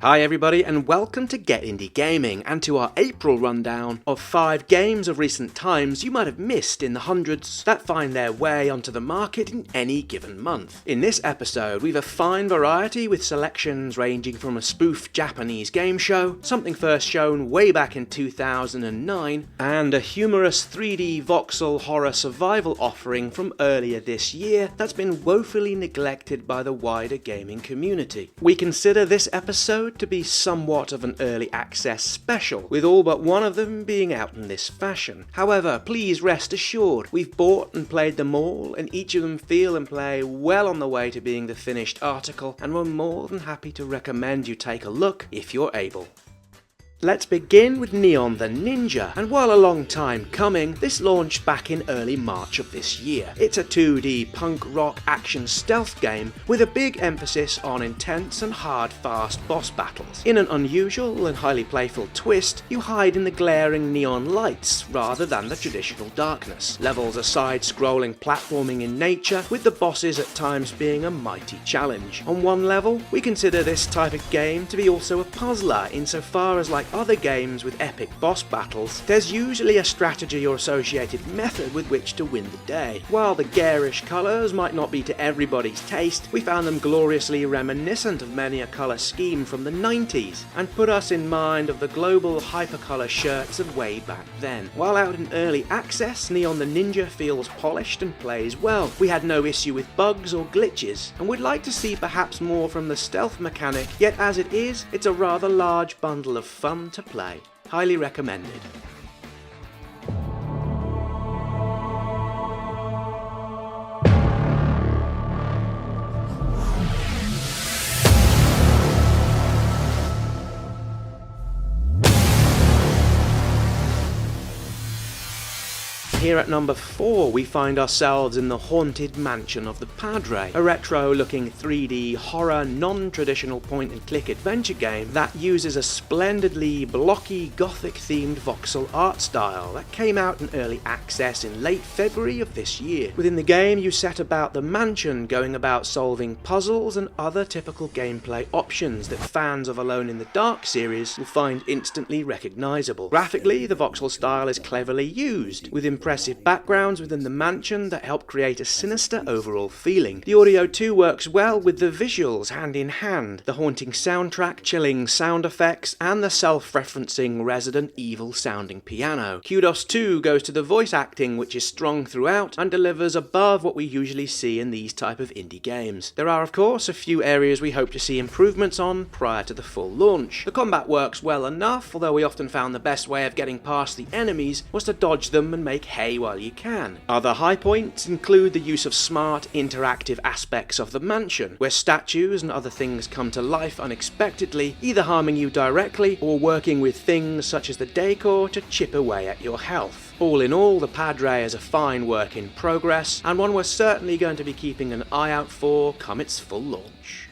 Hi everybody and welcome to Get Indie Gaming and to our April rundown of 5 games of recent times you might have missed in the hundreds that find their way onto the market in any given month. In this episode we've a fine variety with selections ranging from a spoof Japanese game show, something first shown way back in 2009, and a humorous 3D voxel horror survival offering from earlier this year that's been woefully neglected by the wider gaming community. We consider this episode to be somewhat of an early access special, with all but one of them being out in this fashion. However, please rest assured, we've bought and played them all, and each of them feel and play well on the way to being the finished article, and we're more than happy to recommend you take a look if you're able. Let's begin with Neon the Ninja, and while a long time coming, this launched back in early March of this year. It's a 2D punk rock action stealth game with a big emphasis on intense and hard fast boss battles. In an unusual and highly playful twist, you hide in the glaring neon lights rather than the traditional darkness. Levels are side-scrolling platforming in nature, with the bosses at times being a mighty challenge. On one level, we consider this type of game to be also a puzzler insofar as, like other games with epic boss battles, there's usually a strategy or associated method with which to win the day. While the garish colours might not be to everybody's taste, we found them gloriously reminiscent of many a colour scheme from the 90s, and put us in mind of the global hypercolour shirts of way back then. While out in early access, Neon the Ninja feels polished and plays well. We had no issue with bugs or glitches, and we'd like to see perhaps more from the stealth mechanic, yet as it is, it's a rather large bundle of fun to play. Highly recommended. Here at number 4 we find ourselves in the haunted mansion of the Padre, a retro-looking 3D horror non-traditional point-and-click adventure game that uses a splendidly blocky gothic-themed voxel art style that came out in early access in late February of this year. Within the game you set about the mansion, going about solving puzzles and other typical gameplay options that fans of Alone in the Dark series will find instantly recognisable. Graphically, the voxel style is cleverly used, with impressive backgrounds within the mansion that help create a sinister overall feeling. The audio too works well with the visuals hand in hand, the haunting soundtrack, chilling sound effects, and the self-referencing Resident Evil sounding piano. Kudos too goes to the voice acting, which is strong throughout and delivers above what we usually see in these type of indie games. There are of course a few areas we hope to see improvements on prior to the full launch. The combat works well enough, although we often found the best way of getting past the enemies was to dodge them and make hay while you can. Other high points include the use of smart, interactive aspects of the mansion, where statues and other things come to life unexpectedly, either harming you directly or working with things such as the decor to chip away at your health. All in all, the Padre is a fine work in progress, and one we're certainly going to be keeping an eye out for come its full launch.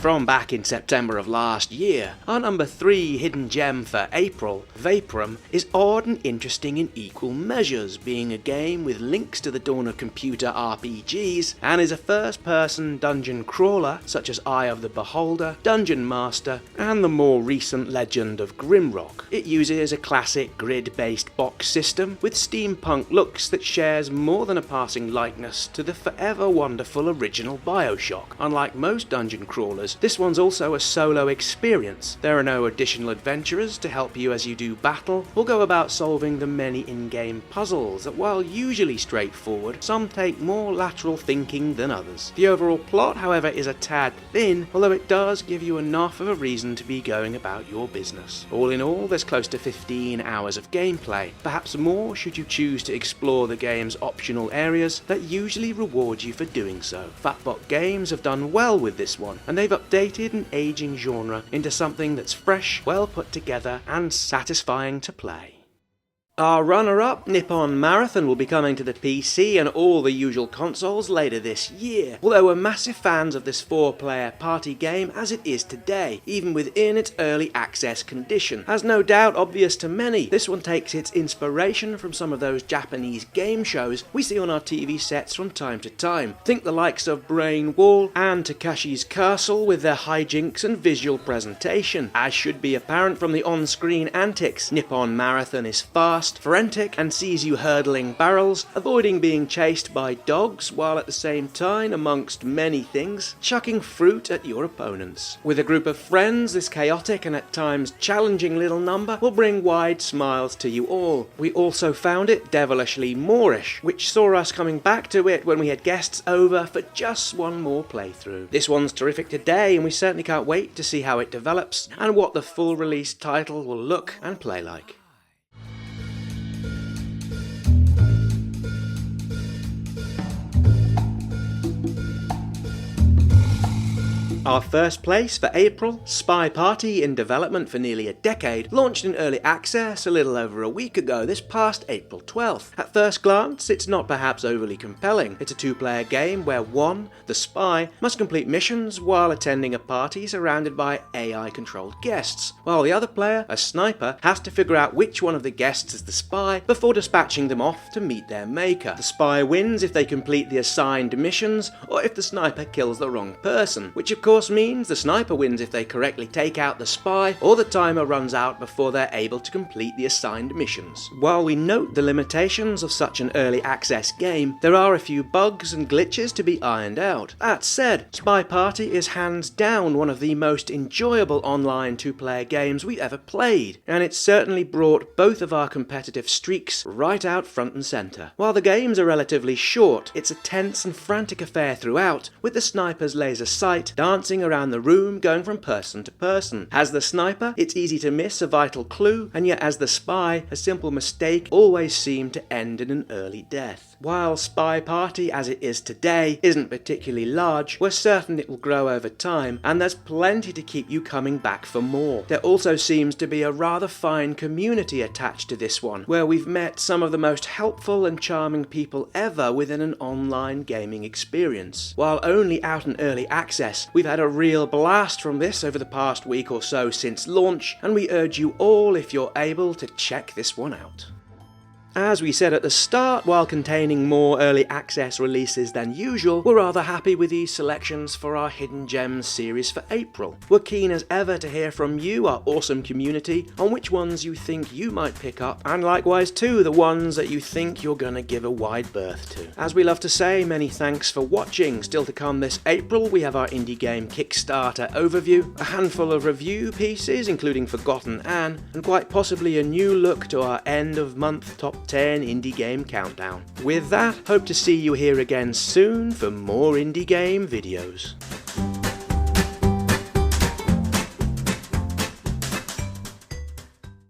From back in September of last year, our number 3 hidden gem for April, Vaporum, is odd and interesting in equal measures, being a game with links to the dawn of computer RPGs, and is a first-person dungeon crawler such as Eye of the Beholder, Dungeon Master, and the more recent Legend of Grimrock. It uses a classic grid-based box system with steampunk looks that shares more than a passing likeness to the forever wonderful original BioShock. Unlike most dungeon crawlers, this one's also a solo experience. There are no additional adventurers to help you as you do battle, or go about solving the many in-game puzzles that, while usually straightforward, some take more lateral thinking than others. The overall plot, however, is a tad thin, although it does give you enough of a reason to be going about your business. All in all, there's close to 15 hours of gameplay, perhaps more should you choose to explore the game's optional areas that usually reward you for doing so. Fatbot Games have done well with this one, and they've updated an aging genre into something that's fresh, well put together, and satisfying to play. Our runner-up, Nippon Marathon, will be coming to the PC and all the usual consoles later this year, although we're massive fans of this 4-player party game as it is today, even within its early access condition. As no doubt obvious to many, this one takes its inspiration from some of those Japanese game shows we see on our TV sets from time to time. Think the likes of Brain Wall and Takashi's Castle with their hijinks and visual presentation. As should be apparent from the on-screen antics, Nippon Marathon is fast, frantic, and sees you hurdling barrels, avoiding being chased by dogs, while at the same time, amongst many things, chucking fruit at your opponents. With a group of friends, this chaotic and at times challenging little number will bring wide smiles to you all. We also found it devilishly Moorish, which saw us coming back to it when we had guests over for just one more playthrough. This one's terrific today, and we certainly can't wait to see how it develops and what the full release title will look and play like. Our first place for April, Spy Party, in development for nearly a decade, launched in early access a little over a week ago, this past April 12th. At first glance, it's not perhaps overly compelling. It's a 2-player game where one, the spy, must complete missions while attending a party surrounded by AI-controlled guests, while the other player, a sniper, has to figure out which one of the guests is the spy before dispatching them off to meet their maker. The spy wins if they complete the assigned missions, or if the sniper kills the wrong person, which of course means the sniper wins if they correctly take out the spy, or the timer runs out before they're able to complete the assigned missions. While we note the limitations of such an early access game, there are a few bugs and glitches to be ironed out. That said, Spy Party is hands down one of the most enjoyable online 2-player games we've ever played, and it's certainly brought both of our competitive streaks right out front and centre. While the games are relatively short, it's a tense and frantic affair throughout, with the sniper's laser sight dancing around the room, going from person to person. As the sniper, it's easy to miss a vital clue, and yet as the spy, a simple mistake always seemed to end in an early death. While Spy Party, as it is today, isn't particularly large, we're certain it will grow over time, and there's plenty to keep you coming back for more. There also seems to be a rather fine community attached to this one, where we've met some of the most helpful and charming people ever within an online gaming experience. While only out in early access, we've had a real blast from this over the past week or so since launch, and we urge you all, if you're able, to check this one out. As we said at the start, while containing more early access releases than usual, we're rather happy with these selections for our Hidden Gems series for April. We're keen as ever to hear from you, our awesome community, on which ones you think you might pick up, and likewise too, the ones that you think you're gonna give a wide berth to. As we love to say, many thanks for watching. Still to come this April, we have our indie game Kickstarter overview, a handful of review pieces including Forgotten Anne, and quite possibly a new look to our end of month top 10 indie game countdown. With that, hope to see you here again soon for more indie game videos.